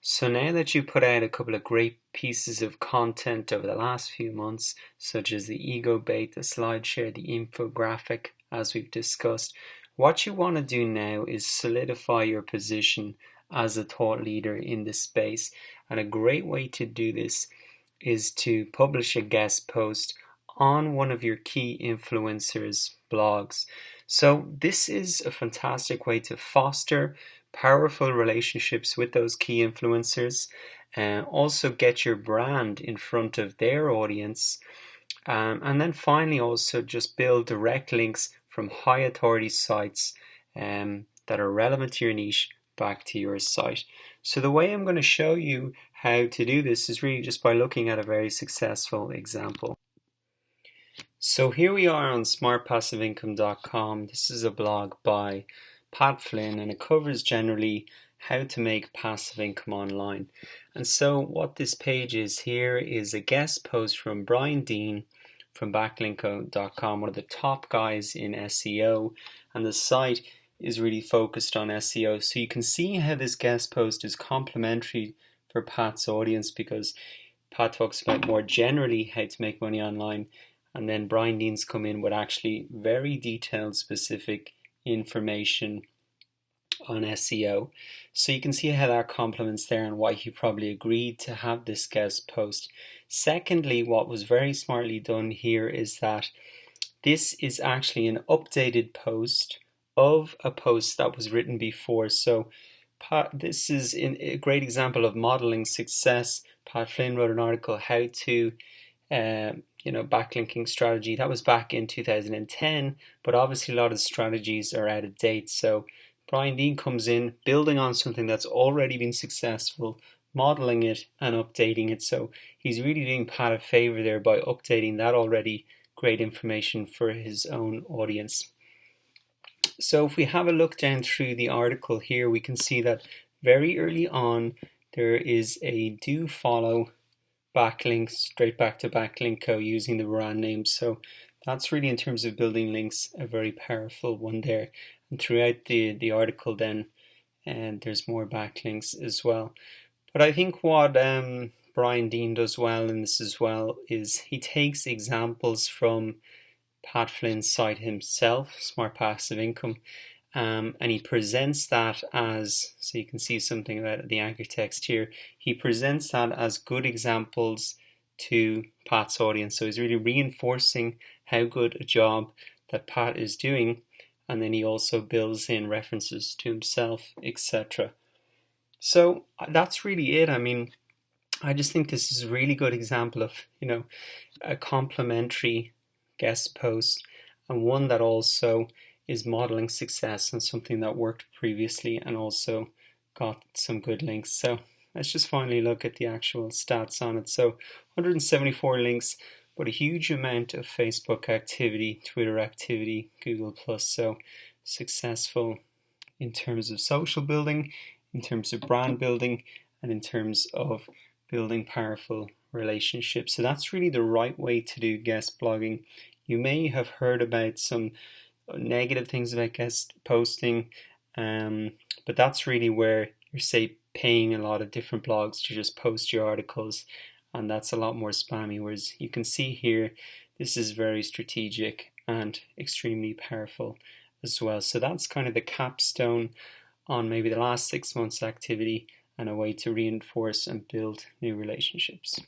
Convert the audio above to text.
So now that you put out a couple of great pieces of content over the last few months, such as the ego bait, the SlideShare, the infographic, as we've discussed, what you want to do now is solidify your position as a thought leader in this space. And a great way to do this is to publish a guest post on one of your key influencers' blogs. So this is a fantastic way to foster powerful relationships with those key influencers and also get your brand in front of their audience. And then finally also just build direct links from high authority sites that are relevant to your niche back to your site. So the way I'm going to show you how to do this is really just by looking at a very successful example. So here we are on smartpassiveincome.com. This is a blog by Pat Flynn, and it covers generally how to make passive income online. And so what this page is here is a guest post from Brian Dean from backlinko.com, one of the top guys in SEO, and the site is really focused on SEO. So you can see how this guest post is complementary for Pat's audience, because Pat talks about more generally how to make money online, and then Brian Dean's come in with actually very detailed, specific information on SEO. So you can see how that complements there and why he probably agreed to have this guest post. Secondly, what was very smartly done here is that this is actually an updated post of a post that was written before. So this is a great example of modeling success. Pat Flynn wrote an article, how to backlinking strategy. That was back in 2010, but obviously a lot of strategies are out of date. So Brian Dean comes in building on something that's already been successful, modeling it and updating it. So he's really doing Pat a favor there by updating that already great information for his own audience. So if we have a look down through the article here, we can see that very early on there is a do follow backlink straight back to Backlinko using the brand name. So that's really, in terms of building links, a very powerful one there. And throughout the article then, and there's more backlinks as well. But I think what Brian Dean does well in this as well is he takes examples from Pat Flynn's site himself, Smart Passive Income, and he presents that as, so you can see something about the anchor text here, he presents that as good examples to Pat's audience. So he's really reinforcing how good a job that Pat is doing, and then he also builds in references to himself, etc. So that's really it. I mean, I just think this is a really good example of, a complementary guest post, and one that also is modeling success and something that worked previously and also got some good links. So let's just finally look at the actual stats on it. So 174 links, but a huge amount of Facebook activity, Twitter activity, Google+. So successful in terms of social building, in terms of brand building, and in terms of building powerful relationships. So that's really the right way to do guest blogging. You may have heard about some negative things about guest posting, but that's really where you're, say, paying a lot of different blogs to just post your articles, and that's a lot more spammy. Whereas you can see here, this is very strategic and extremely powerful as well. So that's kind of the capstone on maybe the last 6 months activity and a way to reinforce and build new relationships.